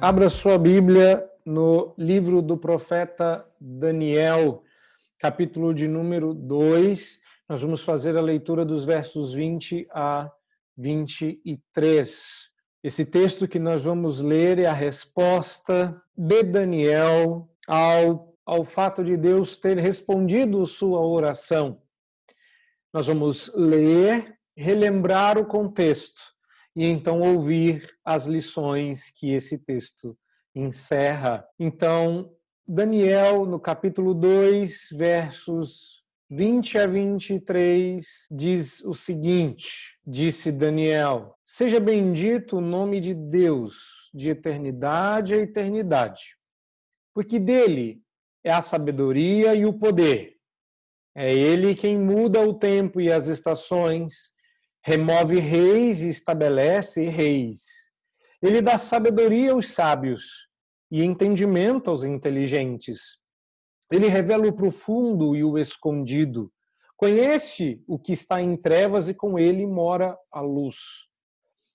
Abra sua Bíblia no livro do profeta Daniel, capítulo de número 2. Nós vamos fazer a leitura dos versos 20 a 23. Esse texto que nós vamos ler é a resposta de Daniel ao fato de Deus ter respondido sua oração. Nós vamos ler, relembrar o contexto e então ouvir as lições que esse texto encerra. Então, Daniel, no capítulo 2, versos 20 a 23, diz o seguinte: disse Daniel, seja bendito o nome de Deus, de eternidade a eternidade, porque dele é a sabedoria e o poder. É ele quem muda o tempo e as estações, remove reis e estabelece reis. Ele dá sabedoria aos sábios e entendimento aos inteligentes. Ele revela o profundo e o escondido. Conhece o que está em trevas e com ele mora a luz.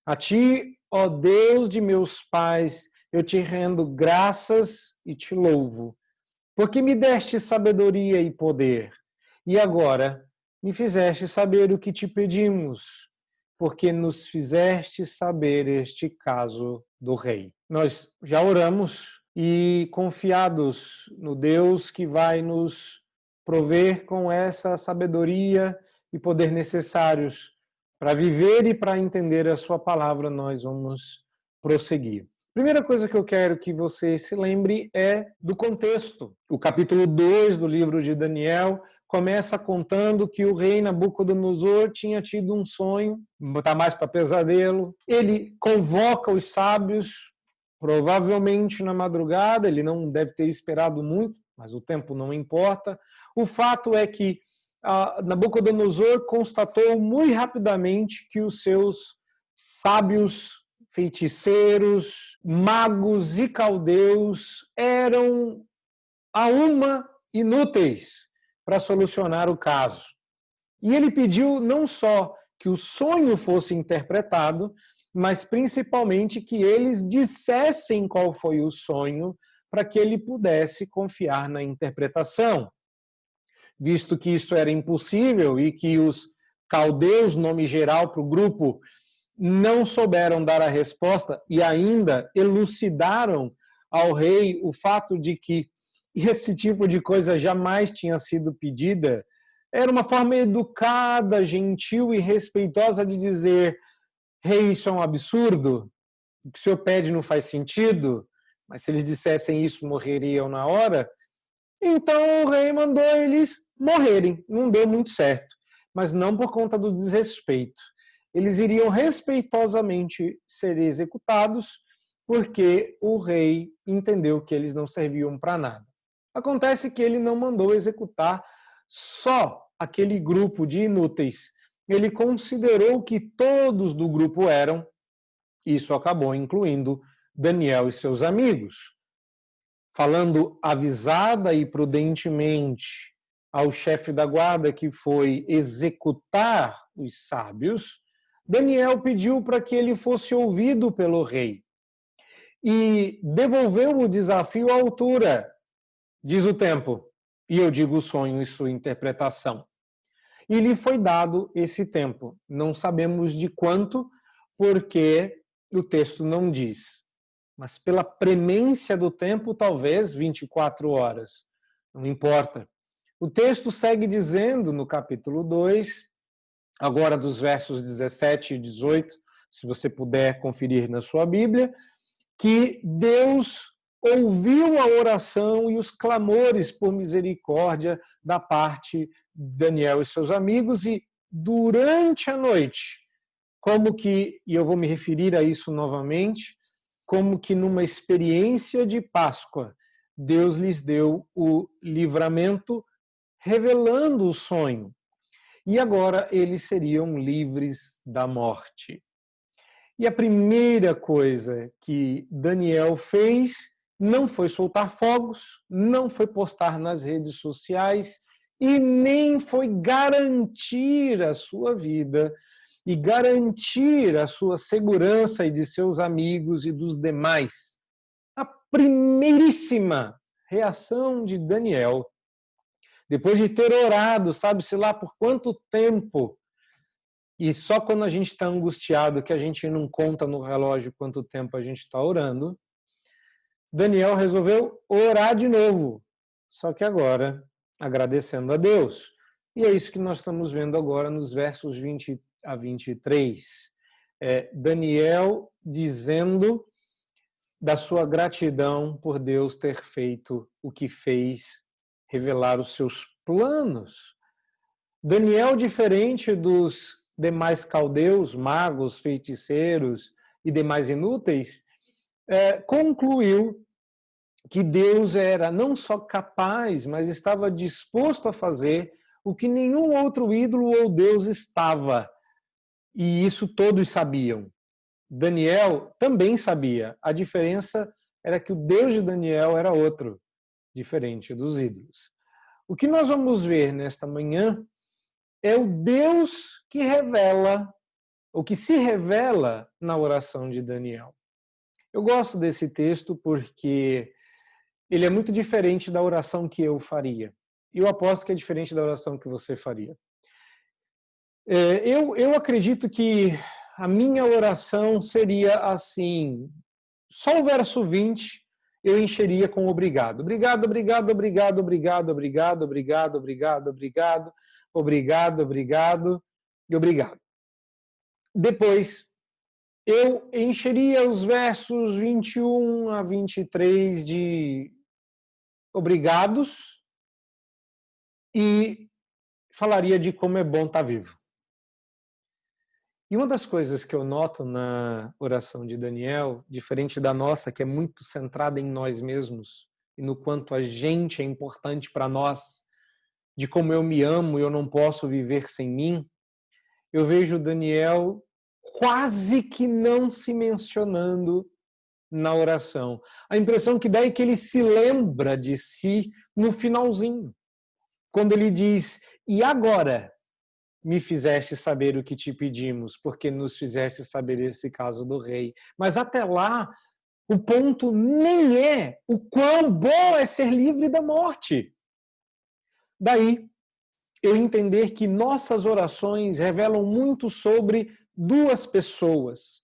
A ti, ó Deus de meus pais, eu te rendo graças e te louvo, porque me deste sabedoria e poder. E agora me fizeste saber o que te pedimos, porque nos fizeste saber este caso do rei. Nós já oramos e confiados no Deus que vai nos prover com essa sabedoria e poder necessários para viver e para entender a sua palavra, nós vamos prosseguir. Primeira coisa que eu quero que você se lembre é do contexto. O capítulo 2 do livro de Daniel começa contando que o rei Nabucodonosor tinha tido um sonho, está mais para pesadelo. Ele convoca os sábios, provavelmente na madrugada, ele não deve ter esperado muito, mas o tempo não importa. O fato é que Nabucodonosor constatou muito rapidamente que os seus sábios, feiticeiros, magos e caldeus eram a uma inúteis para solucionar o caso. E ele pediu não só que o sonho fosse interpretado, mas principalmente que eles dissessem qual foi o sonho para que ele pudesse confiar na interpretação. Visto que isso era impossível e que os caldeus, nome geral para o grupo, não souberam dar a resposta e ainda elucidaram ao rei o fato de que esse tipo de coisa jamais tinha sido pedida. Era uma forma educada, gentil e respeitosa de dizer: rei, isso é um absurdo, o que o senhor pede não faz sentido, mas se eles dissessem isso, morreriam na hora. Então o rei mandou eles morrerem. Não deu muito certo, mas não por conta do desrespeito. Eles iriam respeitosamente ser executados porque o rei entendeu que eles não serviam para nada. Acontece que ele não mandou executar só aquele grupo de inúteis. Ele considerou que todos do grupo eram, isso acabou incluindo Daniel e seus amigos. Falando avisada e prudentemente ao chefe da guarda que foi executar os sábios, Daniel pediu para que ele fosse ouvido pelo rei e devolveu o desafio à altura, diz o tempo, e eu digo o sonho e sua interpretação. E lhe foi dado esse tempo. Não sabemos de quanto, porque o texto não diz. Mas pela premência do tempo, talvez 24 horas. Não importa. O texto segue dizendo, no capítulo 2, agora dos versos 17 e 18, se você puder conferir na sua Bíblia, que Deus ouviu a oração e os clamores por misericórdia da parte de Daniel e seus amigos, e durante a noite, como que, e eu vou me referir a isso novamente, como que numa experiência de Páscoa, Deus lhes deu o livramento, revelando o sonho. E agora eles seriam livres da morte. E a primeira coisa que Daniel fez não foi soltar fogos, não foi postar nas redes sociais e nem foi garantir a sua vida e garantir a sua segurança e de seus amigos e dos demais. primeiríssima reação de Daniel, depois de ter orado, sabe-se lá por quanto tempo, e só quando a gente está angustiado que a gente não conta no relógio quanto tempo a gente está orando, Daniel resolveu orar de novo, só que agora agradecendo a Deus. E é isso que nós estamos vendo agora nos versos 20 a 23. Daniel dizendo da sua gratidão por Deus ter feito o que fez, revelar os seus planos. Daniel, diferente dos demais caldeus, magos, feiticeiros e demais inúteis, concluiu que Deus era não só capaz, mas estava disposto a fazer o que nenhum outro ídolo ou Deus estava. E isso todos sabiam. Daniel também sabia. A diferença era que o Deus de Daniel era outro, diferente dos ídolos. O que nós vamos ver nesta manhã é o Deus que revela, o que se revela na oração de Daniel. Eu gosto desse texto porque ele é muito diferente da oração que eu faria. E eu aposto que é diferente da oração que você faria. Eu acredito que a minha oração seria assim, só o verso 20 eu encheria com obrigado. Obrigado, obrigado, obrigado, obrigado, obrigado, obrigado, obrigado, obrigado, obrigado, obrigado e obrigado. Depois, eu encheria os versos 21 a 23 de obrigados e falaria de como é bom estar vivo. E uma das coisas que eu noto na oração de Daniel, diferente da nossa, que é muito centrada em nós mesmos e no quanto a gente é importante para nós, de como eu me amo e eu não posso viver sem mim, eu vejo Daniel quase que não se mencionando na oração. A impressão que dá é que ele se lembra de si no finalzinho, quando ele diz, e agora me fizeste saber o que te pedimos, porque nos fizeste saber esse caso do rei. Mas até lá, o ponto nem é o quão bom é ser livre da morte. Daí, eu entender que nossas orações revelam muito sobre duas pessoas,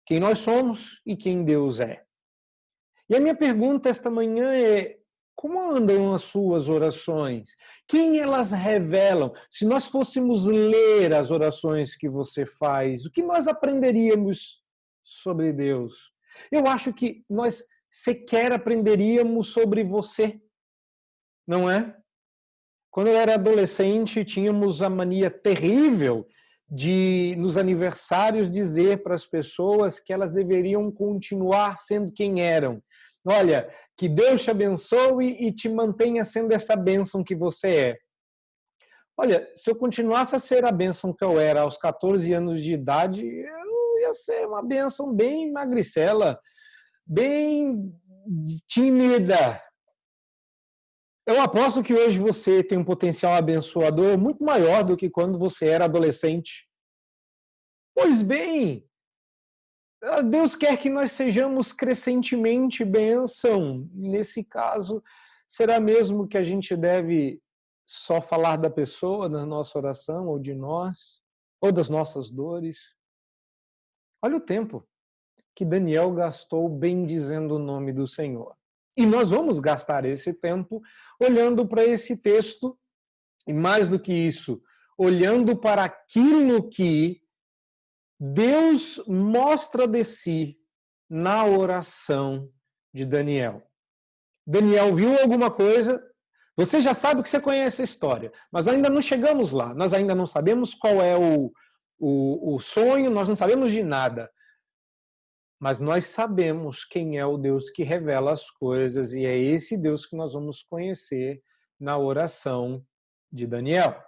quem nós somos e quem Deus é. E a minha pergunta esta manhã é, como andam as suas orações? Quem elas revelam? Se nós fôssemos ler as orações que você faz, o que nós aprenderíamos sobre Deus? Eu acho que nós sequer aprenderíamos sobre você, não é? Quando eu era adolescente, tínhamos a mania terrível de, nos aniversários, dizer para as pessoas que elas deveriam continuar sendo quem eram. Olha, que Deus te abençoe e te mantenha sendo essa bênção que você é. Olha, se eu continuasse a ser a bênção que eu era aos 14 anos de idade, eu ia ser uma bênção bem magricela, bem tímida. Eu aposto que hoje você tem um potencial abençoador muito maior do que quando você era adolescente. Pois bem, Deus quer que nós sejamos crescentemente bênção. Nesse caso, será mesmo que a gente deve só falar da pessoa na nossa oração, ou de nós, ou das nossas dores? Olha o tempo que Daniel gastou bendizendo o nome do Senhor. E nós vamos gastar esse tempo olhando para esse texto, e mais do que isso, olhando para aquilo que Deus mostra de si na oração de Daniel. Daniel viu alguma coisa, você já sabe que você conhece a história, mas ainda não chegamos lá, nós ainda não sabemos qual é o sonho, nós não sabemos de nada. Mas nós sabemos quem é o Deus que revela as coisas, e é esse Deus que nós vamos conhecer na oração de Daniel.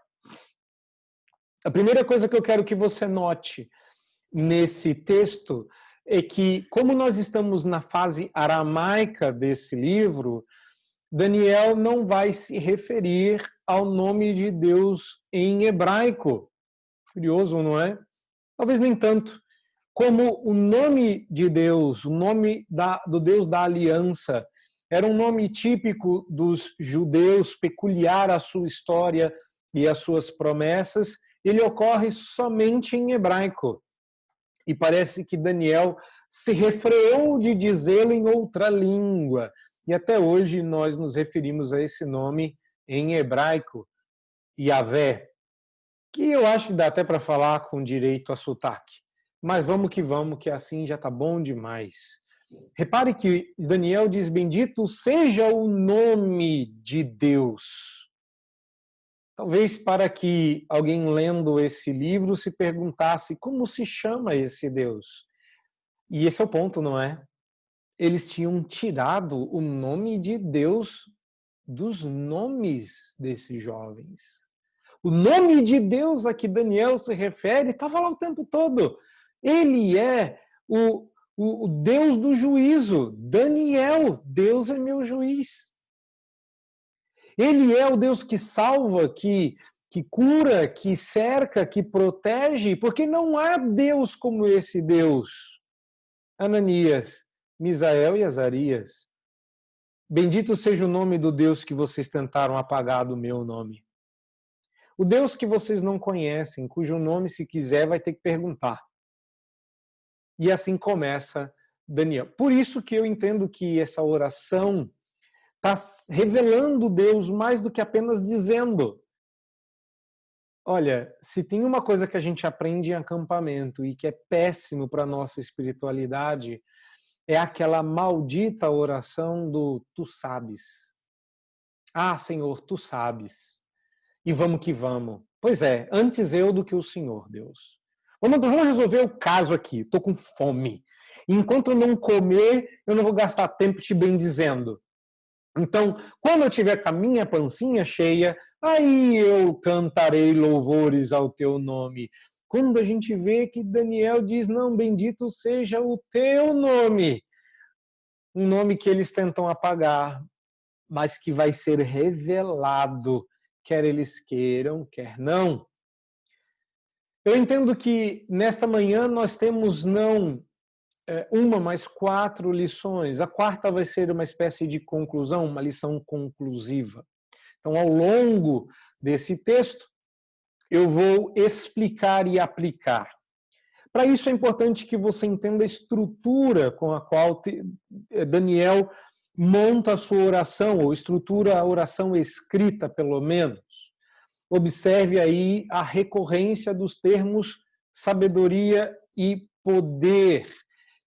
A primeira coisa que eu quero que você note nesse texto é que, como nós estamos na fase aramaica desse livro, Daniel não vai se referir ao nome de Deus em hebraico. Curioso, não é? Talvez nem tanto. como o nome de Deus, o nome do Deus da aliança, era um nome típico dos judeus, peculiar à sua história e às suas promessas, ele ocorre somente em hebraico. E parece que Daniel se refreou de dizê-lo em outra língua. E até hoje nós nos referimos a esse nome em hebraico, Yahvé, que eu acho que dá até para falar com direito a sotaque. Mas vamos, que assim já está bom demais. Repare que Daniel diz: bendito seja o nome de Deus. Talvez para que alguém lendo esse livro se perguntasse como se chama esse Deus. E esse é o ponto, não é? Eles tinham tirado o nome de Deus dos nomes desses jovens. O nome de Deus a que Daniel se refere estava lá o tempo todo. Ele é o Deus do juízo. Daniel, Deus é meu juiz. Ele é o Deus que salva, que cura, que cerca, que protege, porque não há Deus como esse Deus. Ananias, Misael e Azarias, bendito seja o nome do Deus que vocês tentaram apagar do meu nome. O Deus que vocês não conhecem, cujo nome, se quiser, vai ter que perguntar. E assim começa Daniel. Por isso que eu entendo que essa oração está revelando Deus mais do que apenas dizendo. Olha, se tem uma coisa que a gente aprende em acampamento e que é péssimo para a nossa espiritualidade, é aquela maldita oração do tu sabes. Ah, Senhor, tu sabes. E vamos que vamos. Pois é, antes eu do que o Senhor, Deus. Vamos resolver o caso aqui. Estou com fome. Enquanto eu não comer, eu não vou gastar tempo te bendizendo. Então, quando eu tiver com a minha pancinha cheia, aí eu cantarei louvores ao teu nome. Quando a gente vê que Daniel diz, não, bendito seja o teu nome. Um nome que eles tentam apagar, mas que vai ser revelado, quer eles queiram, quer não. Eu entendo que nesta manhã nós temos não uma, mas 4 lições. A quarta vai ser uma espécie de conclusão, uma lição conclusiva. Então, ao longo desse texto, eu vou explicar e aplicar. Para isso é importante que você entenda a estrutura com a qual Daniel monta a sua oração, ou estrutura a oração escrita, pelo menos. Observe aí a recorrência dos termos sabedoria e poder,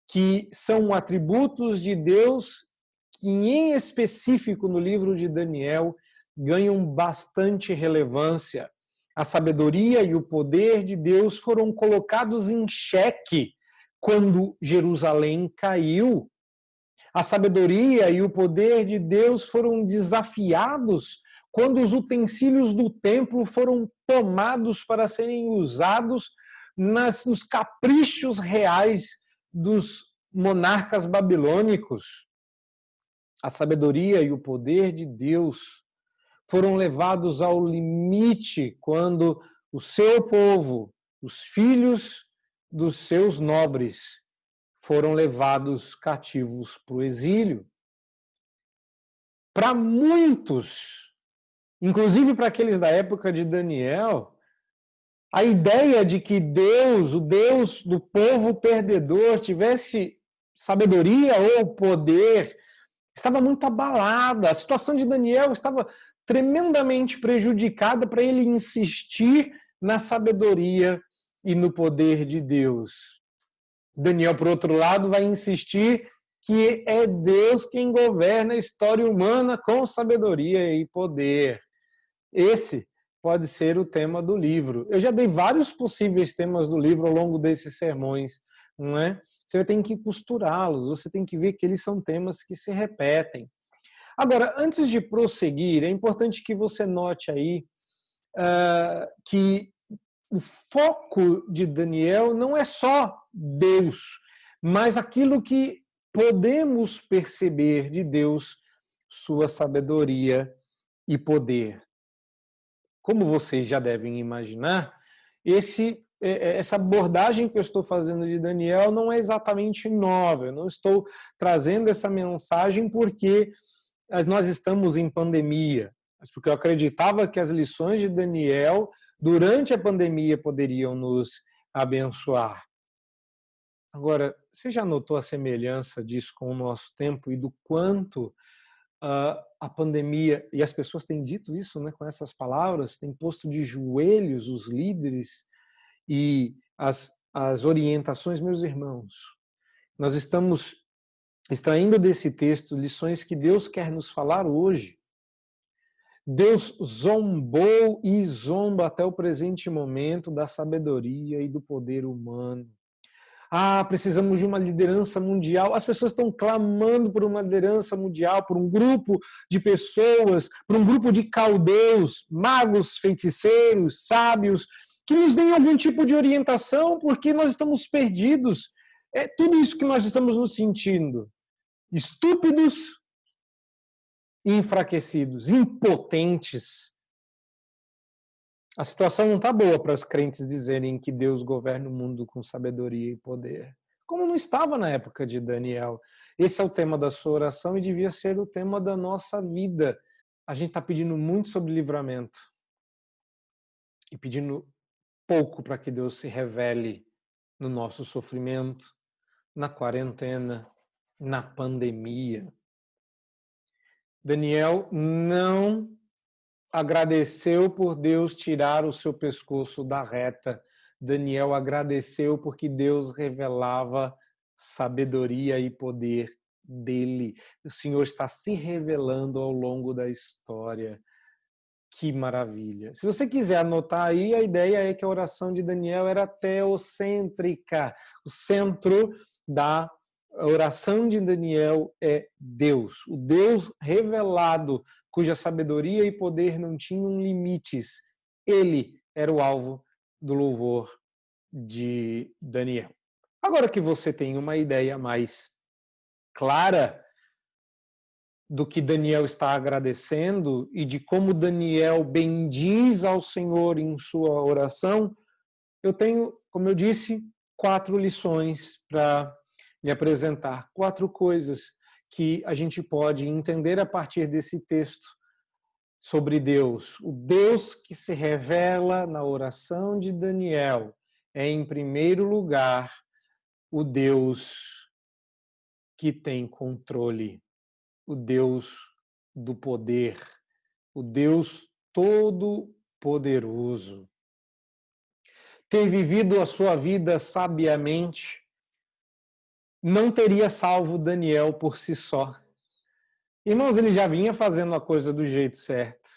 que são atributos de Deus que, em específico, no livro de Daniel, ganham bastante relevância. A sabedoria e o poder de Deus foram colocados em xeque quando Jerusalém caiu. A sabedoria e o poder de Deus foram desafiados quando os utensílios do templo foram tomados para serem usados nos caprichos reais dos monarcas babilônicos. A sabedoria e o poder de Deus foram levados ao limite quando o seu povo, os filhos dos seus nobres, foram levados cativos para o exílio. Para muitos, inclusive para aqueles da época de Daniel, a ideia de que Deus, o Deus do povo perdedor, tivesse sabedoria ou poder, estava muito abalada. A situação de Daniel estava tremendamente prejudicada para ele insistir na sabedoria e no poder de Deus. Daniel, por outro lado, vai insistir que é Deus quem governa a história humana com sabedoria e poder. Esse pode ser o tema do livro. Eu já dei vários possíveis temas do livro ao longo desses sermões, não é? Você tem que costurá-los, você tem que ver que eles são temas que se repetem. Agora, antes de prosseguir, é importante que você note aí que o foco de Daniel não é só Deus, mas aquilo que podemos perceber de Deus, sua sabedoria e poder. Como vocês já devem imaginar, esse essa abordagem que eu estou fazendo de Daniel não é exatamente nova. Eu não estou trazendo essa mensagem porque nós estamos em pandemia, mas porque eu acreditava que as lições de Daniel durante a pandemia poderiam nos abençoar. Agora, você já notou a semelhança disso com o nosso tempo e do quanto a pandemia, e as pessoas têm dito isso, né, com essas palavras, têm posto de joelhos os líderes e as orientações, meus irmãos. Nós estamos extraindo desse texto lições que Deus quer nos falar hoje. Deus zombou e zomba até o presente momento da sabedoria e do poder humano. Precisamos de uma liderança mundial. As pessoas estão clamando por uma liderança mundial, por um grupo de pessoas, por um grupo de caldeus, magos, feiticeiros, sábios, que nos deem algum tipo de orientação, porque nós estamos perdidos. É tudo isso que nós estamos nos sentindo. Estúpidos, enfraquecidos, impotentes. A situação não está boa para os crentes dizerem que Deus governa o mundo com sabedoria e poder. Como não estava na época de Daniel. Esse é o tema da sua oração e devia ser o tema da nossa vida. A gente está pedindo muito sobre livramento e pedindo pouco para que Deus se revele no nosso sofrimento, na quarentena, na pandemia. Daniel não agradeceu por Deus tirar o seu pescoço da reta. Daniel agradeceu porque Deus revelava sabedoria e poder dele. O Senhor está se revelando ao longo da história. Que maravilha. Se você quiser anotar aí, a ideia é que a oração de Daniel era teocêntrica. O centro da oração de Daniel é Deus. O Deus revelado, cuja sabedoria e poder não tinham limites. Ele era o alvo do louvor de Daniel. Agora que você tem uma ideia mais clara do que Daniel está agradecendo e de como Daniel bendiz ao Senhor em sua oração, eu tenho, como eu disse, 4 lições para lhe apresentar, 4 coisas que a gente pode entender a partir desse texto sobre Deus. O Deus que se revela na oração de Daniel é, em primeiro lugar, o Deus que tem controle, o Deus do poder, o Deus todo-poderoso. Ter vivido a sua vida sabiamente não teria salvo Daniel por si só. Irmãos, ele já vinha fazendo a coisa do jeito certo,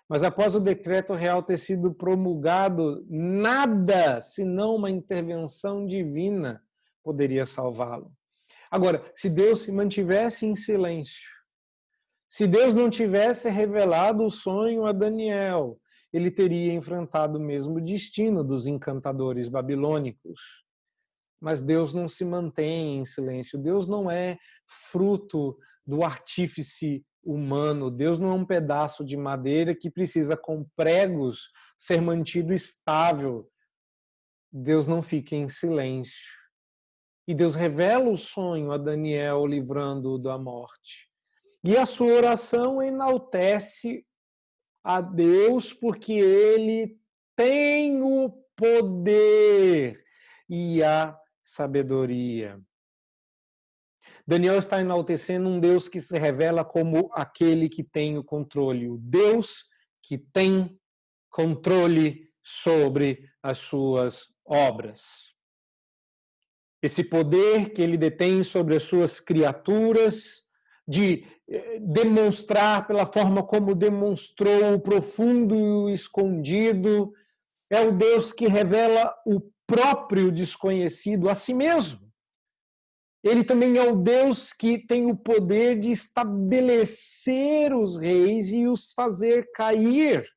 mas após o decreto real ter sido promulgado, nada, senão uma intervenção divina, poderia salvá-lo. Agora, se Deus se mantivesse em silêncio, se Deus não tivesse revelado o sonho a Daniel, ele teria enfrentado o mesmo destino dos encantadores babilônicos. Mas Deus não se mantém em silêncio. Deus não é fruto do artífice humano. Deus não é um pedaço de madeira que precisa, com pregos, ser mantido estável. Deus não fica em silêncio. E Deus revela o sonho a Daniel, livrando-o da morte. E a sua oração enaltece a Deus porque ele tem o poder e a sabedoria. Daniel está enaltecendo um Deus que se revela como aquele que tem o controle, o Deus que tem controle sobre as suas obras. Esse poder que ele detém sobre as suas criaturas, de demonstrar pela forma como demonstrou o profundo e o escondido, é o Deus que revela o próprio desconhecido a si mesmo. Ele também é o Deus que tem o poder de estabelecer os reis e os fazer cair.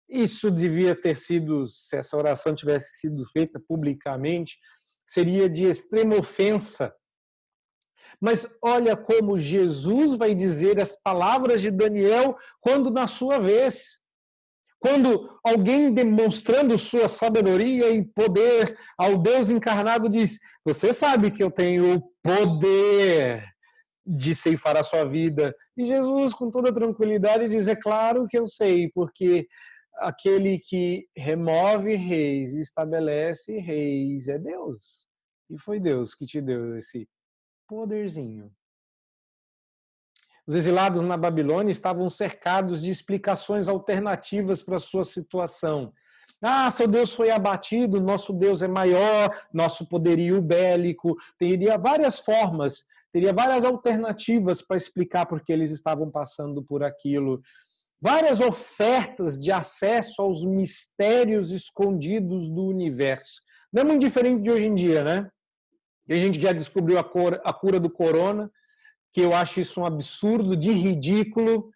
Isso devia ter sido, se essa oração tivesse sido feita publicamente, seria de extrema ofensa. Mas olha como Jesus vai dizer as palavras de Daniel quando, na sua vez, Quando alguém demonstrando sua sabedoria e poder ao Deus encarnado diz: você sabe que eu tenho o poder de ceifar a sua vida. E Jesus, com toda tranquilidade, diz: é claro que eu sei, porque aquele que remove reis e estabelece reis é Deus. E foi Deus que te deu esse poderzinho. Os exilados na Babilônia estavam cercados de explicações alternativas para a sua situação. Ah, seu Deus foi abatido, nosso Deus é maior, nosso poderio bélico. Teria várias formas, teria várias alternativas para explicar por que eles estavam passando por aquilo. Várias ofertas de acesso aos mistérios escondidos do universo. Não é muito diferente de hoje em dia, né? A gente já descobriu a cura do corona, que eu acho isso um absurdo, de ridículo,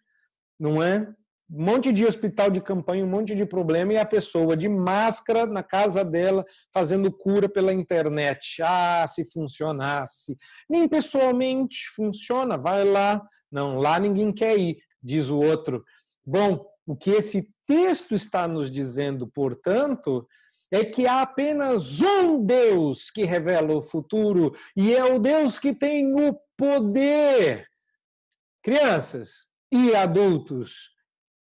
não é? Um monte de hospital de campanha, um monte de problema, e a pessoa de máscara na casa dela, fazendo cura pela internet. Ah, se funcionasse. Nem pessoalmente funciona, vai lá. Não, lá ninguém quer ir, diz o outro. Bom, o que esse texto está nos dizendo, portanto, é que há apenas um Deus que revela o futuro, e é o Deus que tem o poder. Crianças e adultos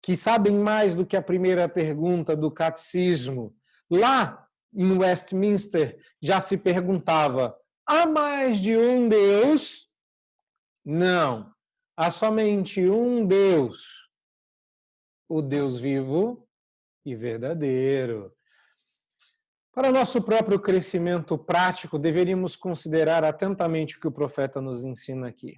que sabem mais do que a primeira pergunta do catecismo, lá em Westminster já se perguntava: há mais de um Deus? Não, há somente um Deus, o Deus vivo e verdadeiro. Para nosso próprio crescimento prático, deveríamos considerar atentamente o que o profeta nos ensina aqui.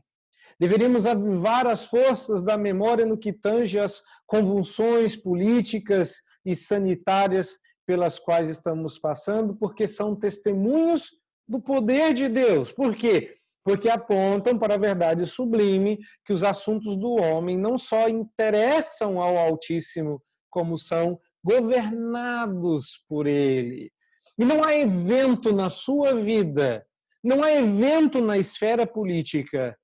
Deveríamos avivar as forças da memória no que tange às convulsões políticas e sanitárias pelas quais estamos passando, porque são testemunhos do poder de Deus. Por quê? Porque apontam para a verdade sublime que os assuntos do homem não só interessam ao Altíssimo, como são governados por Ele. E não há evento na sua vida, não há evento na esfera política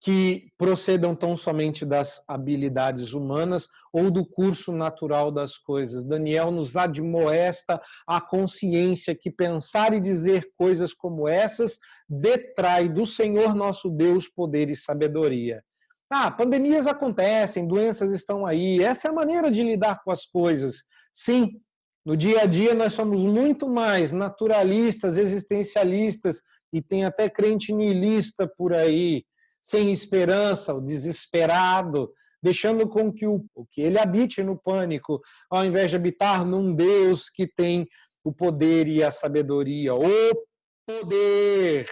que procedam tão somente das habilidades humanas ou do curso natural das coisas. Daniel nos admoesta a consciência que pensar e dizer coisas como essas detrai do Senhor nosso Deus poder e sabedoria. Ah, pandemias acontecem, doenças estão aí, essa é a maneira de lidar com as coisas. Sim, no dia a dia nós somos muito mais naturalistas, existencialistas, e tem até crente niilista por aí, sem esperança, o desesperado, deixando com que ele habite no pânico, ao invés de habitar num Deus que tem o poder e a sabedoria. O poder!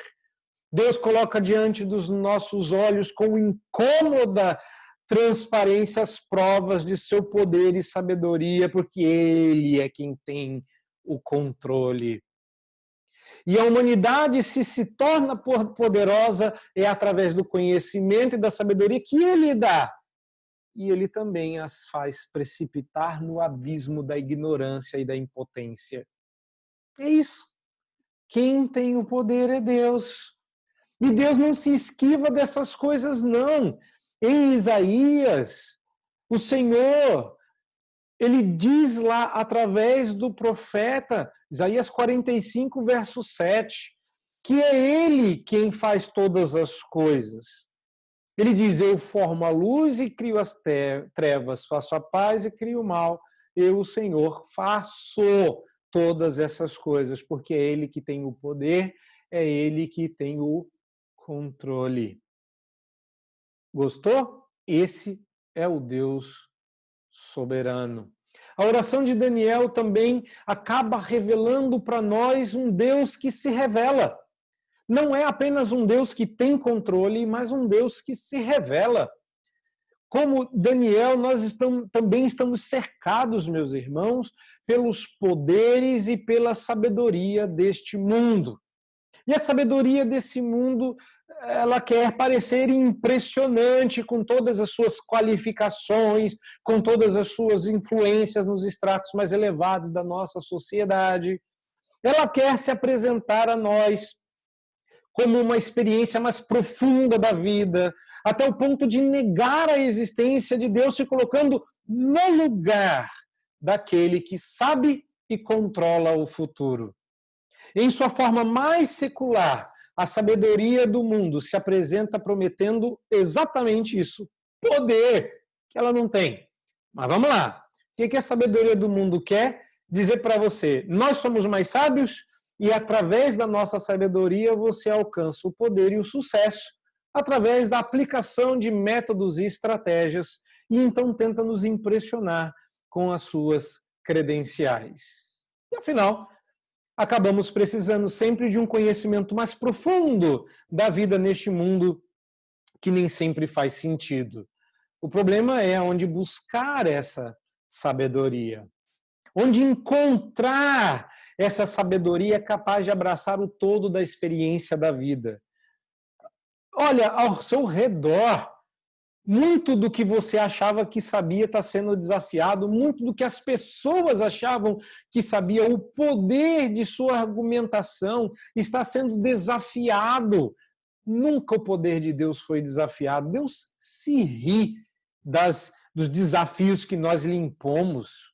Deus coloca diante dos nossos olhos com incômoda transparência as provas de seu poder e sabedoria, porque Ele é quem tem o controle. E a humanidade se torna poderosa é através do conhecimento e da sabedoria que Ele dá. E Ele também as faz precipitar no abismo da ignorância e da impotência. É isso. Quem tem o poder é Deus. E Deus não se esquiva dessas coisas, não. Em Isaías, o Senhor, ele diz lá através do profeta, Isaías 45, verso 7, que é ele quem faz todas as coisas. Ele diz: eu formo a luz e crio as trevas, faço a paz e crio o mal. Eu, o Senhor, faço todas essas coisas, porque é ele que tem o poder, é ele que tem o controle. Gostou? Esse é o Deus soberano. A oração de Daniel também acaba revelando para nós um Deus que se revela. Não é apenas um Deus que tem controle, mas um Deus que se revela. Como Daniel, nós também estamos cercados, meus irmãos, pelos poderes e pela sabedoria deste mundo. E a sabedoria desse mundo, ela quer parecer impressionante com todas as suas qualificações, com todas as suas influências nos estratos mais elevados da nossa sociedade. Ela quer se apresentar a nós como uma experiência mais profunda da vida, até o ponto de negar a existência de Deus, se colocando no lugar daquele que sabe e controla o futuro. Em sua forma mais secular, a sabedoria do mundo se apresenta prometendo exatamente isso, poder que ela não tem. Mas vamos lá, o que a sabedoria do mundo quer? Dizer para você, nós somos mais sábios e através da nossa sabedoria você alcança o poder e o sucesso, através da aplicação de métodos e estratégias, e então tenta nos impressionar com as suas credenciais. E afinal, acabamos precisando sempre de um conhecimento mais profundo da vida neste mundo que nem sempre faz sentido. O problema é onde buscar essa sabedoria, onde encontrar essa sabedoria capaz de abraçar o todo da experiência da vida. Olha, ao seu redor, muito do que você achava que sabia está sendo desafiado, muito do que as pessoas achavam que sabia, o poder de sua argumentação está sendo desafiado. Nunca o poder de Deus foi desafiado. Deus se ri dos desafios que nós lhe impomos.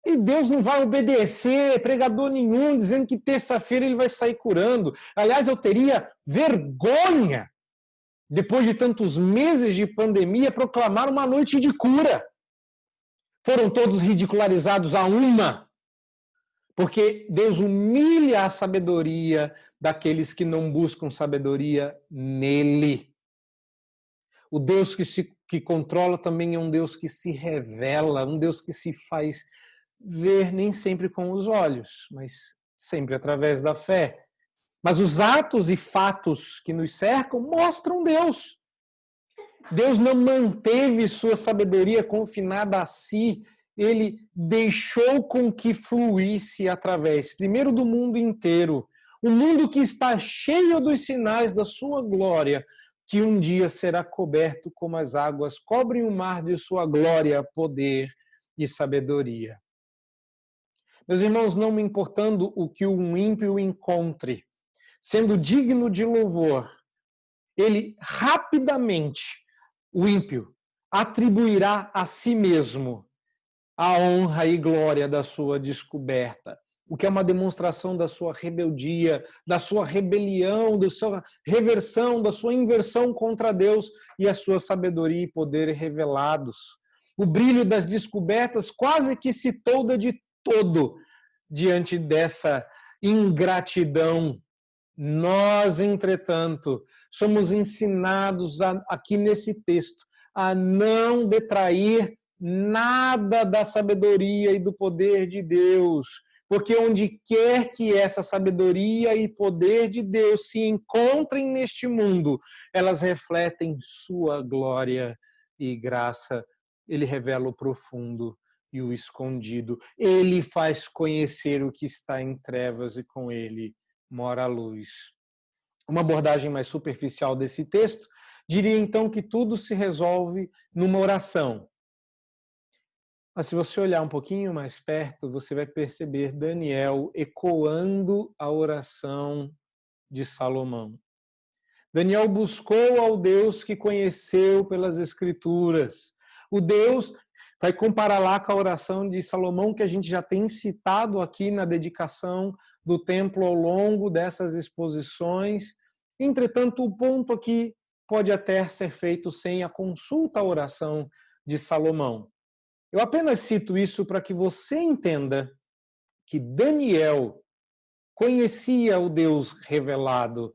E Deus não vai obedecer pregador nenhum dizendo que terça-feira ele vai sair curando. Aliás, eu teria vergonha, depois de tantos meses de pandemia, proclamar uma noite de cura. Foram todos ridicularizados a uma, porque Deus humilha a sabedoria daqueles que não buscam sabedoria nele. O Deus que controla também é um Deus que se revela, um Deus que se faz ver nem sempre com os olhos, mas sempre através da fé. Mas os atos e fatos que nos cercam mostram Deus. Deus não manteve sua sabedoria confinada a si, ele deixou com que fluísse através, primeiro do mundo inteiro, um mundo que está cheio dos sinais da sua glória, que um dia será coberto como as águas cobrem o mar de sua glória, poder e sabedoria. Meus irmãos, não me importando o que um ímpio encontre, sendo digno de louvor, ele rapidamente, o ímpio, atribuirá a si mesmo a honra e glória da sua descoberta, o que é uma demonstração da sua rebeldia, da sua rebelião, da sua reversão, da sua inversão contra Deus e a sua sabedoria e poder revelados. O brilho das descobertas quase que se tolda de todo diante dessa ingratidão. Nós, entretanto, somos ensinados aqui nesse texto a não detrair nada da sabedoria e do poder de Deus, porque onde quer que essa sabedoria e poder de Deus se encontrem neste mundo, elas refletem sua glória e graça. Ele revela o profundo e o escondido. Ele faz conhecer o que está em trevas e com ele mora a luz. Uma abordagem mais superficial desse texto diria então que tudo se resolve numa oração. Mas se você olhar um pouquinho mais perto, você vai perceber Daniel ecoando a oração de Salomão. Daniel buscou ao Deus que conheceu pelas Escrituras. O Deus vai comparar lá com a oração de Salomão, que a gente já tem citado aqui na dedicação do templo ao longo dessas exposições. Entretanto, o ponto aqui pode até ser feito sem a consulta à oração de Salomão. Eu apenas cito isso para que você entenda que Daniel conhecia o Deus revelado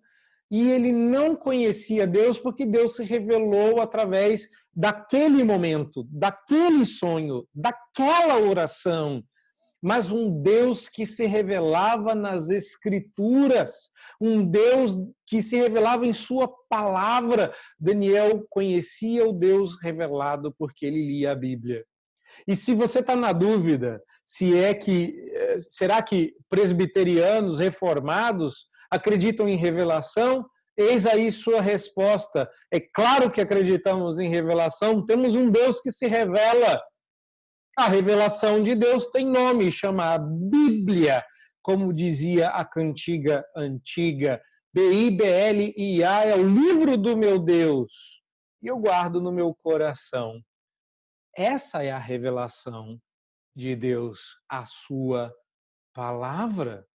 e ele não conhecia Deus porque Deus se revelou através daquele momento, daquele sonho, daquela oração, mas um Deus que se revelava nas Escrituras, um Deus que se revelava em sua palavra. Daniel conhecia o Deus revelado porque ele lia a Bíblia. E se você está na dúvida, será que presbiterianos reformados acreditam em revelação? Eis aí sua resposta. É claro que acreditamos em revelação, temos um Deus que se revela. A revelação de Deus tem nome, chama Bíblia, como dizia a cantiga antiga. Biblia é o livro do meu Deus, e eu guardo no meu coração. Essa é a revelação de Deus, a sua palavra.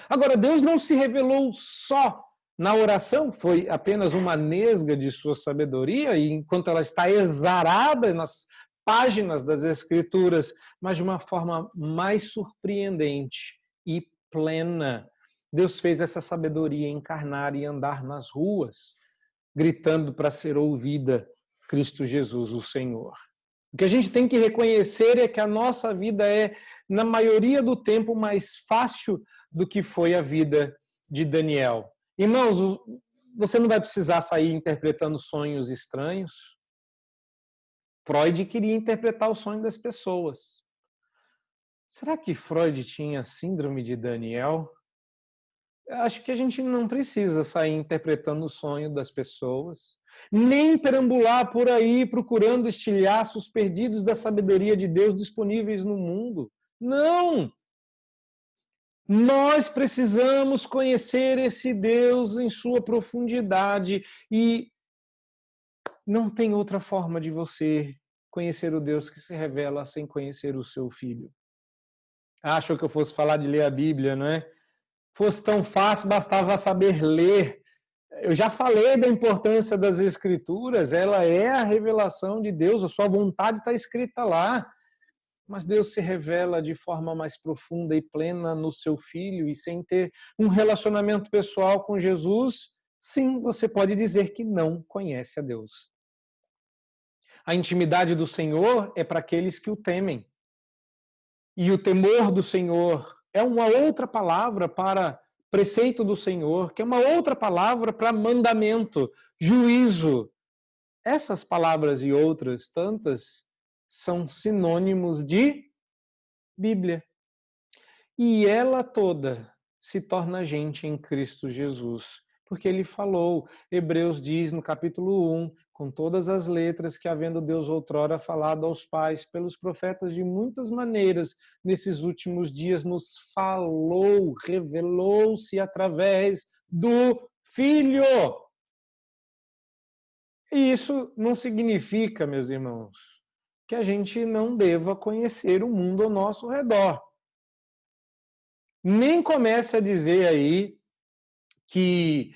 Agora, Deus não se revelou só na oração, foi apenas uma nesga de sua sabedoria, e enquanto ela está exarada nas páginas das Escrituras, mas de uma forma mais surpreendente e plena. Deus fez essa sabedoria encarnar e andar nas ruas, gritando para ser ouvida, Cristo Jesus, o Senhor. O que a gente tem que reconhecer é que a nossa vida é, na maioria do tempo, mais fácil do que foi a vida de Daniel. Irmãos, você não vai precisar sair interpretando sonhos estranhos. Freud queria interpretar o sonho das pessoas. Será que Freud tinha síndrome de Daniel? Acho que a gente não precisa sair interpretando o sonho das pessoas, nem perambular por aí procurando estilhaços perdidos da sabedoria de Deus disponíveis no mundo. Não! Nós precisamos conhecer esse Deus em sua profundidade e não tem outra forma de você conhecer o Deus que se revela sem conhecer o seu Filho. Achou que eu fosse falar de ler a Bíblia, não é? Fosse tão fácil, bastava saber ler. Eu já falei da importância das Escrituras, ela é a revelação de Deus, a sua vontade está escrita lá. Mas Deus se revela de forma mais profunda e plena no seu Filho, e sem ter um relacionamento pessoal com Jesus, sim, você pode dizer que não conhece a Deus. A intimidade do Senhor é para aqueles que o temem. E o temor do Senhor é uma outra palavra para preceito do Senhor, que é uma outra palavra para mandamento, juízo. Essas palavras e outras tantas são sinônimos de Bíblia. E ela toda se torna gente em Cristo Jesus. Porque ele falou, Hebreus diz no capítulo 1, com todas as letras, que havendo Deus outrora falado aos pais pelos profetas de muitas maneiras, nesses últimos dias nos falou, revelou-se através do Filho. E isso não significa, meus irmãos, que a gente não deva conhecer o mundo ao nosso redor. Nem comece a dizer aí que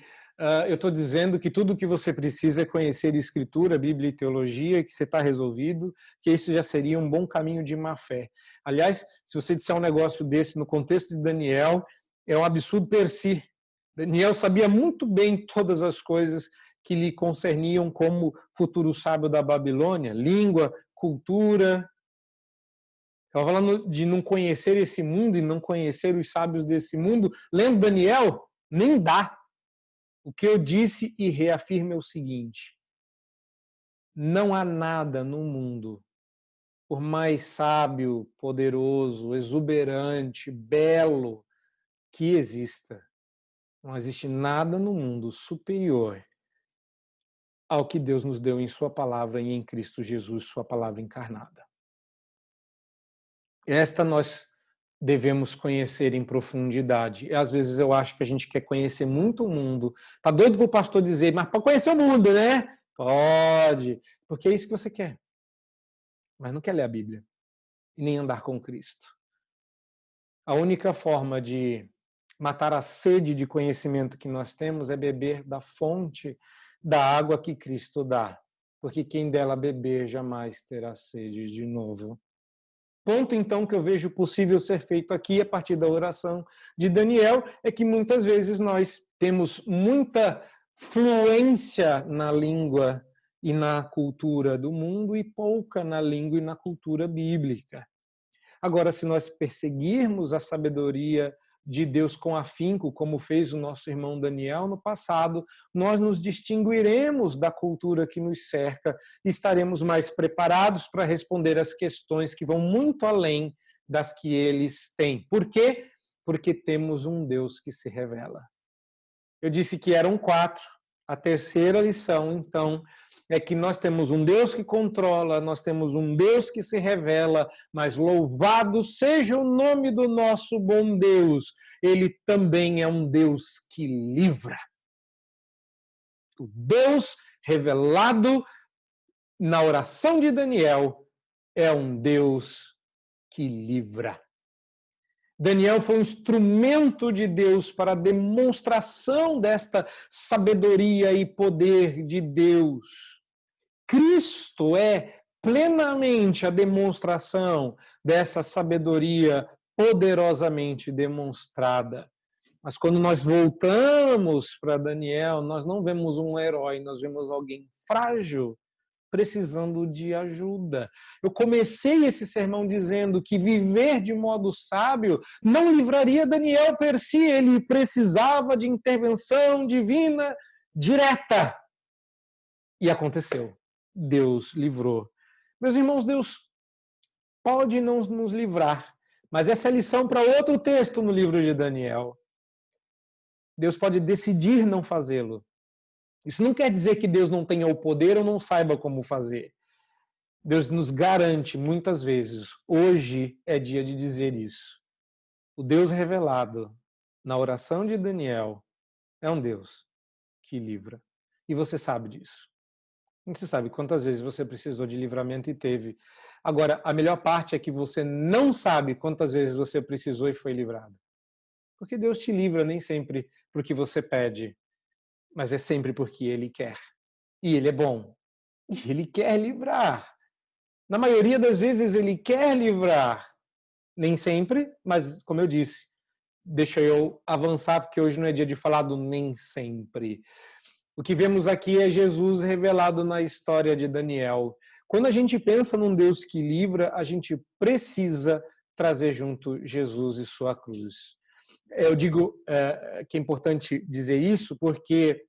eu estou dizendo que tudo o que você precisa é conhecer Escritura, Bíblia e Teologia, que você está resolvido, que isso já seria um bom caminho de má fé. Aliás, se você disser um negócio desse no contexto de Daniel, é um absurdo per si. Daniel sabia muito bem todas as coisas que lhe concerniam como futuro sábio da Babilônia, língua, cultura. Estava falando de não conhecer esse mundo e não conhecer os sábios desse mundo. Lendo Daniel, nem dá. O que eu disse e reafirmo é o seguinte: não há nada no mundo, por mais sábio, poderoso, exuberante, belo que exista, não existe nada no mundo superior ao que Deus nos deu em sua palavra e em Cristo Jesus, sua palavra encarnada. Esta nós devemos conhecer em profundidade. E às vezes eu acho que a gente quer conhecer muito o mundo. Tá doido pro pastor dizer, mas pode conhecer o mundo, né? Pode, porque é isso que você quer. Mas não quer ler a Bíblia e nem andar com Cristo. A única forma de matar a sede de conhecimento que nós temos é beber da fonte da água que Cristo dá, porque quem dela beber jamais terá sede de novo. Ponto, então, que eu vejo possível ser feito aqui, a partir da oração de Daniel, é que muitas vezes nós temos muita fluência na língua e na cultura do mundo e pouca na língua e na cultura bíblica. Agora, se nós perseguirmos a sabedoria de Deus com afinco, como fez o nosso irmão Daniel no passado, nós nos distinguiremos da cultura que nos cerca e estaremos mais preparados para responder às questões que vão muito além das que eles têm. Por quê? Porque temos um Deus que se revela. Eu disse que eram 4. A terceira lição, então, é que nós temos um Deus que controla, nós temos um Deus que se revela, mas louvado seja o nome do nosso bom Deus, ele também é um Deus que livra. O Deus revelado na oração de Daniel é um Deus que livra. Daniel foi um instrumento de Deus para a demonstração desta sabedoria e poder de Deus. Cristo é plenamente a demonstração dessa sabedoria poderosamente demonstrada. Mas quando nós voltamos para Daniel, nós não vemos um herói, nós vemos alguém frágil, precisando de ajuda. Eu comecei esse sermão dizendo que viver de modo sábio não livraria Daniel per si, ele precisava de intervenção divina direta. E aconteceu. Deus livrou. Meus irmãos, Deus pode não nos livrar, mas essa é a lição para outro texto no livro de Daniel. Deus pode decidir não fazê-lo. Isso não quer dizer que Deus não tenha o poder ou não saiba como fazer. Deus nos garante muitas vezes, hoje é dia de dizer isso. O Deus revelado na oração de Daniel é um Deus que livra. E você sabe disso. Você sabe quantas vezes você precisou de livramento e teve. Agora, a melhor parte é que você não sabe quantas vezes você precisou e foi livrado. Porque Deus te livra nem sempre porque você pede, mas é sempre porque Ele quer. E Ele é bom. E Ele quer livrar. Na maioria das vezes Ele quer livrar. Nem sempre, mas como eu disse, deixa eu avançar porque hoje não é dia de falar do nem sempre. O que vemos aqui é Jesus revelado na história de Daniel. Quando a gente pensa num Deus que livra, a gente precisa trazer junto Jesus e sua cruz. Eu digo que é importante dizer isso porque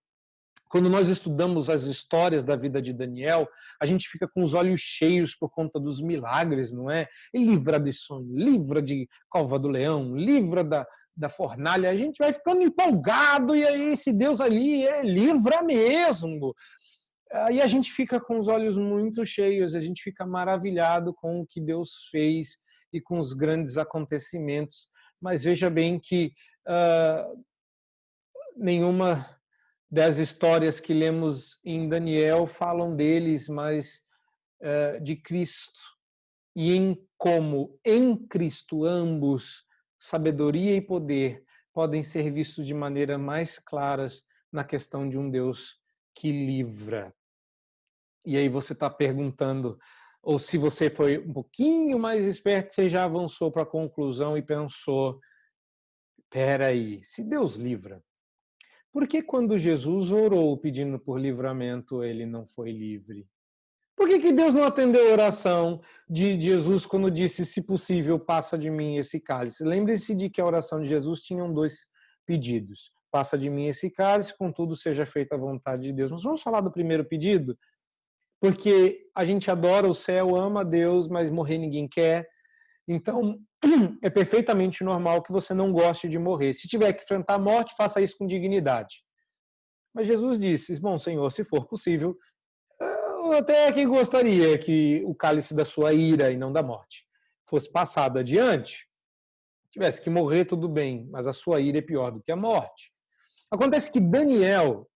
quando nós estudamos as histórias da vida de Daniel, a gente fica com os olhos cheios por conta dos milagres, não é? Ele livra de sonho, livra de cova do leão, livra da fornalha. A gente vai ficando empolgado e aí esse Deus ali livra mesmo. Aí a gente fica com os olhos muito cheios, a gente fica maravilhado com o que Deus fez e com os grandes acontecimentos. Mas veja bem que nenhuma das histórias que lemos em Daniel falam deles, mas de Cristo. E em como, em Cristo, ambos, sabedoria e poder, podem ser vistos de maneira mais claras na questão de um Deus que livra. E aí você está perguntando, ou se você foi um pouquinho mais esperto, você já avançou para a conclusão e pensou, peraí, se Deus livra, por que quando Jesus orou pedindo por livramento, ele não foi livre? Por que Deus não atendeu a oração de Jesus quando disse, se possível, passa de mim esse cálice? Lembre-se de que a oração de Jesus tinha dois pedidos. Passa de mim esse cálice, contudo seja feita a vontade de Deus. Nós vamos falar do primeiro pedido, porque a gente adora o céu, ama a Deus, mas morrer ninguém quer. Então, é perfeitamente normal que você não goste de morrer. Se tiver que enfrentar a morte, faça isso com dignidade. Mas Jesus disse, bom, Senhor, se for possível, eu até que gostaria que o cálice da sua ira e não da morte fosse passado adiante. Tivesse que morrer, tudo bem, mas a sua ira é pior do que a morte. Acontece que Daniel,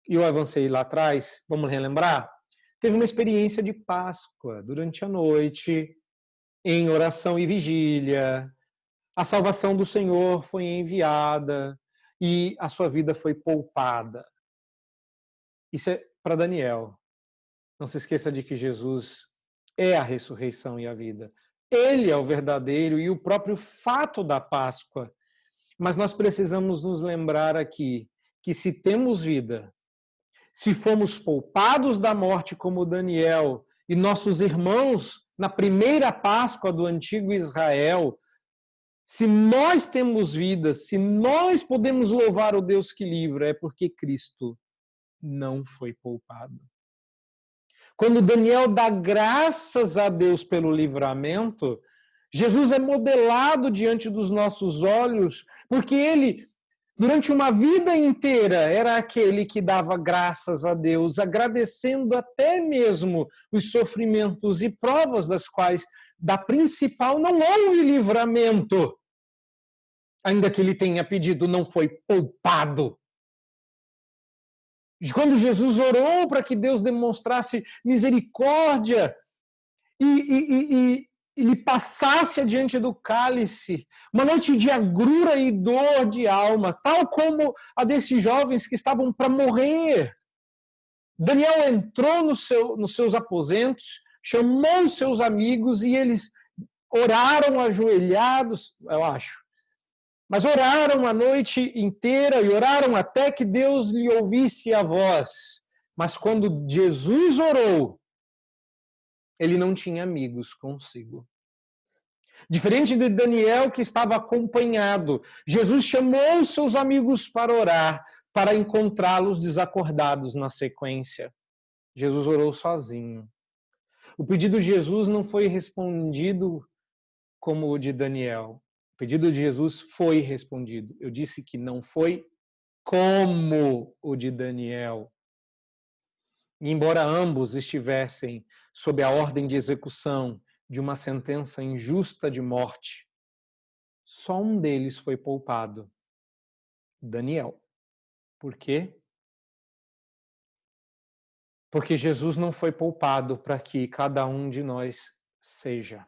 e eu avancei lá atrás, vamos relembrar, teve uma experiência de Páscoa durante a noite, em oração e vigília. A salvação do Senhor foi enviada e a sua vida foi poupada. Isso é para Daniel. Não se esqueça de que Jesus é a ressurreição e a vida. Ele é o verdadeiro e o próprio fato da Páscoa. Mas nós precisamos nos lembrar aqui que se temos vida, se fomos poupados da morte como Daniel e nossos irmãos na primeira Páscoa do antigo Israel, se nós temos vida, se nós podemos louvar o Deus que livra, é porque Cristo não foi poupado. Quando Daniel dá graças a Deus pelo livramento, Jesus é modelado diante dos nossos olhos, porque ele durante uma vida inteira, era aquele que dava graças a Deus, agradecendo até mesmo os sofrimentos e provas das quais, da principal, não houve livramento. Ainda que ele tenha pedido, não foi poupado. Quando Jesus orou para que Deus demonstrasse misericórdia e lhe passasse adiante do cálice, uma noite de agrura e dor de alma, tal como a desses jovens que estavam para morrer. Daniel entrou nos seus aposentos, chamou seus amigos e eles oraram ajoelhados, eu acho. Mas oraram a noite inteira e oraram até que Deus lhe ouvisse a voz. Mas quando Jesus orou, ele não tinha amigos consigo. Diferente de Daniel, que estava acompanhado, Jesus chamou os seus amigos para orar, para encontrá-los desacordados na sequência. Jesus orou sozinho. O pedido de Jesus não foi respondido como o de Daniel. O pedido de Jesus foi respondido. Eu disse que não foi como o de Daniel. E embora ambos estivessem sob a ordem de execução de uma sentença injusta de morte, só um deles foi poupado, Daniel. Por quê? Porque Jesus não foi poupado para que cada um de nós seja.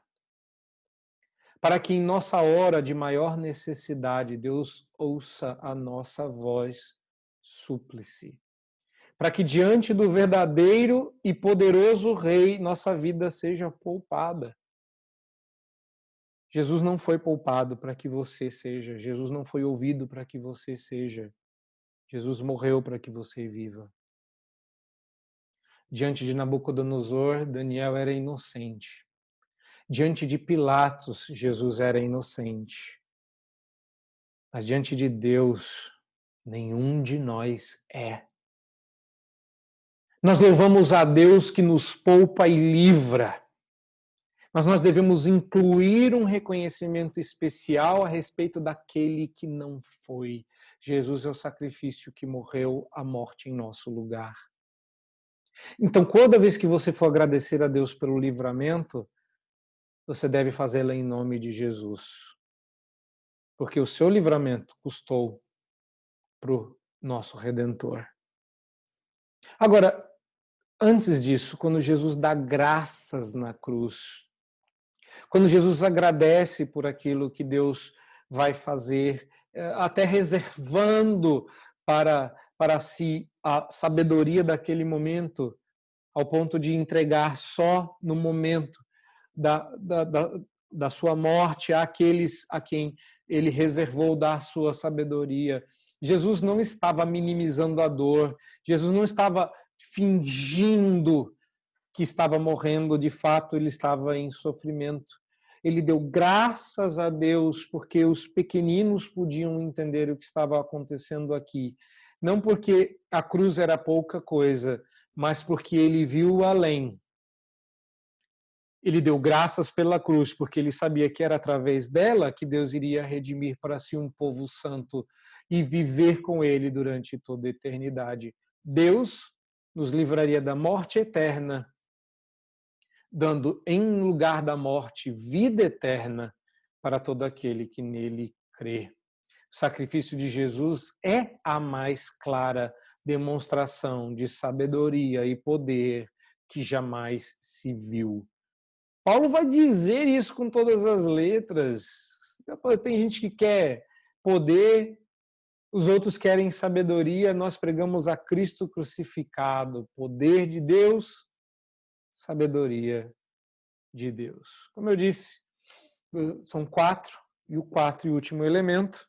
Para que em nossa hora de maior necessidade, Deus ouça a nossa voz súplice. Para que diante do verdadeiro e poderoso Rei, nossa vida seja poupada. Jesus não foi poupado para que você seja. Jesus não foi ouvido para que você seja. Jesus morreu para que você viva. Diante de Nabucodonosor, Daniel era inocente. Diante de Pilatos, Jesus era inocente. Mas diante de Deus, nenhum de nós é. Nós louvamos a Deus que nos poupa e livra. Mas nós devemos incluir um reconhecimento especial a respeito daquele que não foi. Jesus é o sacrifício que morreu a morte em nosso lugar. Então, toda vez que você for agradecer a Deus pelo livramento, você deve fazê-lo em nome de Jesus. Porque o seu livramento custou para o nosso Redentor. Agora, antes disso, quando Jesus dá graças na cruz, quando Jesus agradece por aquilo que Deus vai fazer, até reservando para si a sabedoria daquele momento, ao ponto de entregar só no momento da sua morte àqueles a quem ele reservou dar sua sabedoria. Jesus não estava minimizando a dor, Jesus não estava fingindo que estava morrendo, de fato ele estava em sofrimento. Ele deu graças a Deus porque os pequeninos podiam entender o que estava acontecendo aqui. Não porque a cruz era pouca coisa, mas porque ele viu além. Ele deu graças pela cruz, porque ele sabia que era através dela que Deus iria redimir para si um povo santo e viver com ele durante toda a eternidade. Deus nos livraria da morte eterna, dando em lugar da morte vida eterna para todo aquele que nele crê. O sacrifício de Jesus é a mais clara demonstração de sabedoria e poder que jamais se viu. Paulo vai dizer isso com todas as letras. Tem gente que quer poder, os outros querem sabedoria, nós pregamos a Cristo crucificado, poder de Deus, sabedoria de Deus. Como eu disse, são 4, e o 4 e último elemento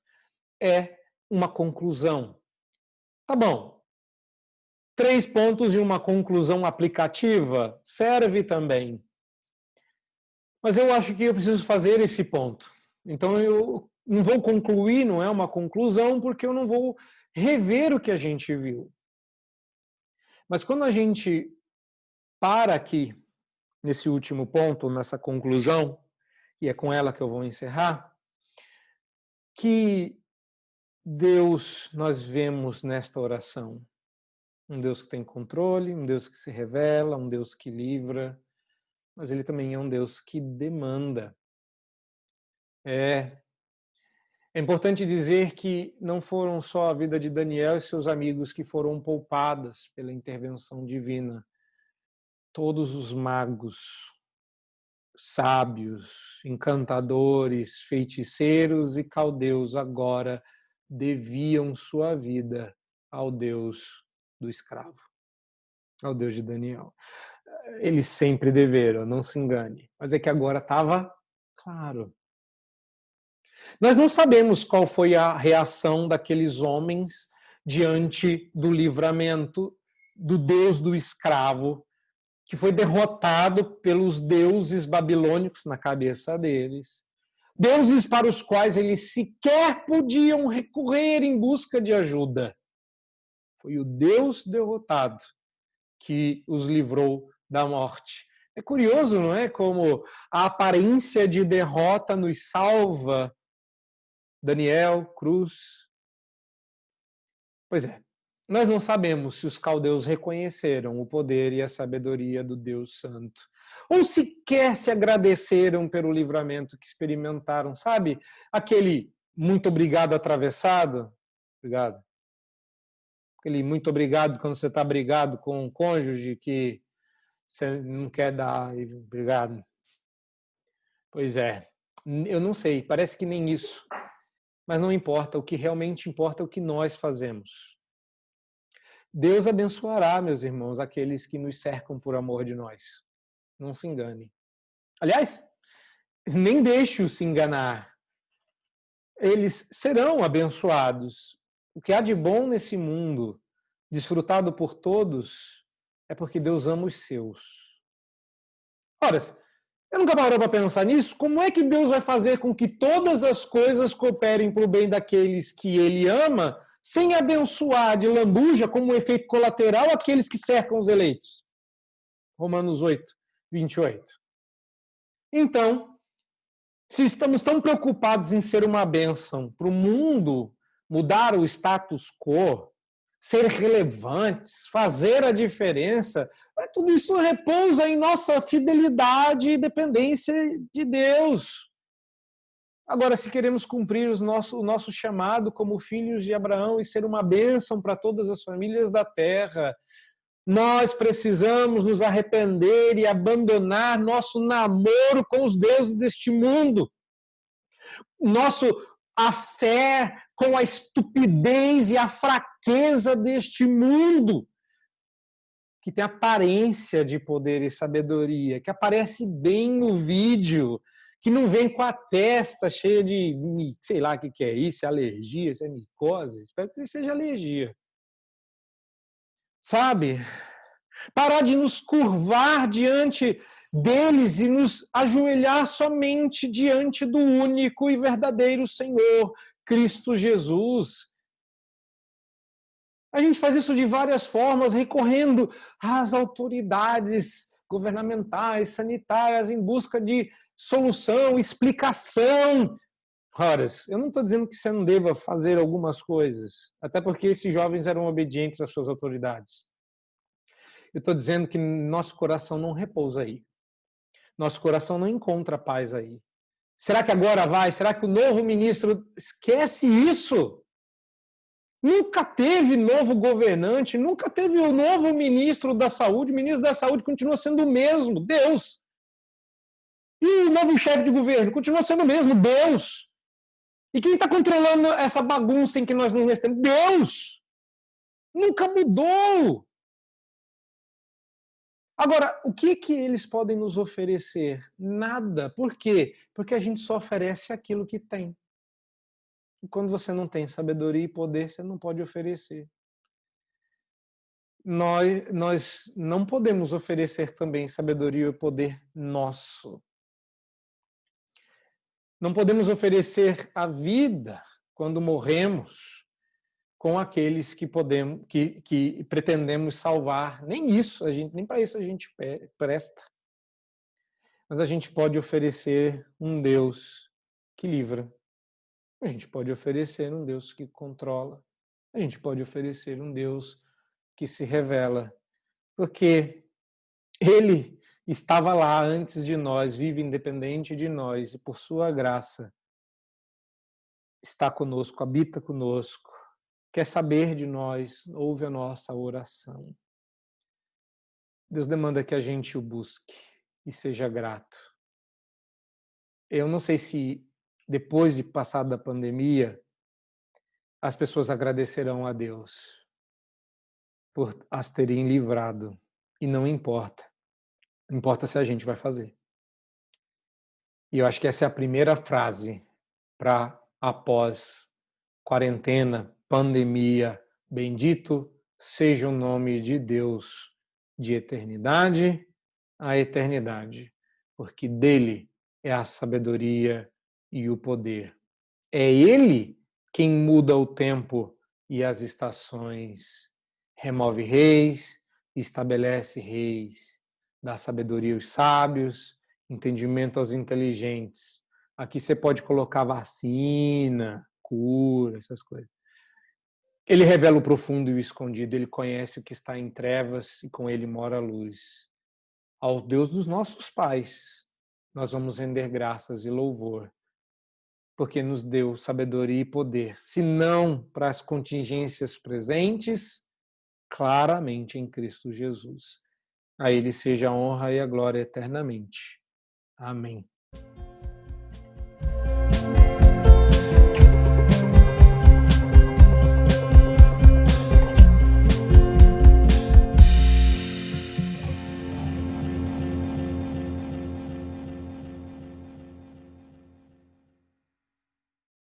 é uma conclusão. Tá bom. 3 pontos e uma conclusão aplicativa serve também. Mas eu acho que eu preciso fazer esse ponto. Então eu não vou concluir, não é uma conclusão, porque eu não vou rever o que a gente viu. Mas quando a gente para aqui, nesse último ponto, nessa conclusão, e é com ela que eu vou encerrar, que Deus nós vemos nesta oração. Um Deus que tem controle, um Deus que se revela, um Deus que livra, mas ele também é um Deus que demanda. É importante dizer que não foram só a vida de Daniel e seus amigos que foram poupadas pela intervenção divina. Todos os magos, sábios, encantadores, feiticeiros e caldeus agora deviam sua vida ao Deus do escravo, ao Deus de Daniel. Eles sempre deveram, não se engane, mas é que agora estava claro. Nós não sabemos qual foi a reação daqueles homens diante do livramento do Deus do escravo, que foi derrotado pelos deuses babilônicos na cabeça deles. Deuses para os quais eles sequer podiam recorrer em busca de ajuda. Foi o Deus derrotado que os livrou da morte. É curioso, não é? Como a aparência de derrota nos salva. Daniel, cruz. Pois é, nós não sabemos se os caldeus reconheceram o poder e a sabedoria do Deus Santo, ou sequer se agradeceram pelo livramento que experimentaram. Sabe aquele muito obrigado atravessado? Obrigado. Aquele muito obrigado quando você está brigado com um cônjuge que você não quer dar obrigado. Pois é, eu não sei, parece que nem isso. Mas não importa, o que realmente importa é o que nós fazemos. Deus abençoará, meus irmãos, aqueles que nos cercam por amor de nós. Não se engane. Aliás, nem deixe-os se enganar. Eles serão abençoados. O que há de bom nesse mundo, desfrutado por todos, é porque Deus ama os seus. Ora, eu nunca parou para pensar nisso? Como é que Deus vai fazer com que todas as coisas cooperem para o bem daqueles que Ele ama, sem abençoar de lambuja, como um efeito colateral, aqueles que cercam os eleitos? Romanos 8, 28. Então, se estamos tão preocupados em ser uma bênção para o mundo, mudar o status quo, ser relevantes, fazer a diferença, tudo isso repousa em nossa fidelidade e dependência de Deus. Agora, se queremos cumprir o nosso chamado como filhos de Abraão e ser uma bênção para todas as famílias da terra, nós precisamos nos arrepender e abandonar nosso namoro com os deuses deste mundo. A fé com a estupidez e a fraqueza deste mundo, que tem aparência de poder e sabedoria, que aparece bem no vídeo, que não vem com a testa cheia de, sei lá o que é isso, é alergia, se é micose, espero que seja alergia. Sabe? Parar de nos curvar diante deles e nos ajoelhar somente diante do único e verdadeiro Senhor, Cristo Jesus. A gente faz isso de várias formas, recorrendo às autoridades governamentais, sanitárias, em busca de solução, explicação. Ora, eu não estou dizendo que você não deva fazer algumas coisas, até porque esses jovens eram obedientes às suas autoridades. Eu estou dizendo que nosso coração não repousa aí. Nosso coração não encontra paz aí. Será que agora vai? Será que o novo ministro esquece isso? Nunca teve novo governante, nunca teve o novo ministro da saúde. O ministro da saúde continua sendo o mesmo, Deus. E o novo chefe de governo continua sendo o mesmo, Deus. E quem está controlando essa bagunça em que nós nos metemos? Deus. Nunca mudou. Agora, o que eles podem nos oferecer? Nada. Por quê? Porque a gente só oferece aquilo que tem. E quando você não tem sabedoria e poder, você não pode oferecer. Nós não podemos oferecer também sabedoria e poder nosso. Não podemos oferecer a vida quando morremos com aqueles que pretendemos salvar. Nem isso, nem para isso a gente presta. Mas a gente pode oferecer um Deus que livra. A gente pode oferecer um Deus que controla. A gente pode oferecer um Deus que se revela. Porque Ele estava lá antes de nós, vive independente de nós e por sua graça está conosco, habita conosco, quer saber de nós, ouve a nossa oração. Deus demanda que a gente o busque e seja grato. Eu não sei se depois de passar da pandemia as pessoas agradecerão a Deus por as terem livrado. E não importa. Importa se a gente vai fazer. E eu acho que essa é a primeira frase para após quarentena, pandemia. Bendito seja o nome de Deus de eternidade a eternidade, porque dele é a sabedoria e o poder. É ele quem muda o tempo e as estações, remove reis, estabelece reis, dá sabedoria aos sábios, entendimento aos inteligentes. Aqui você pode colocar vacina, cura, essas coisas. Ele revela o profundo e o escondido, ele conhece o que está em trevas e com ele mora a luz. Ao Deus dos nossos pais, nós vamos render graças e louvor, porque nos deu sabedoria e poder, se não para as contingências presentes, claramente em Cristo Jesus. A Ele seja a honra e a glória eternamente. Amém.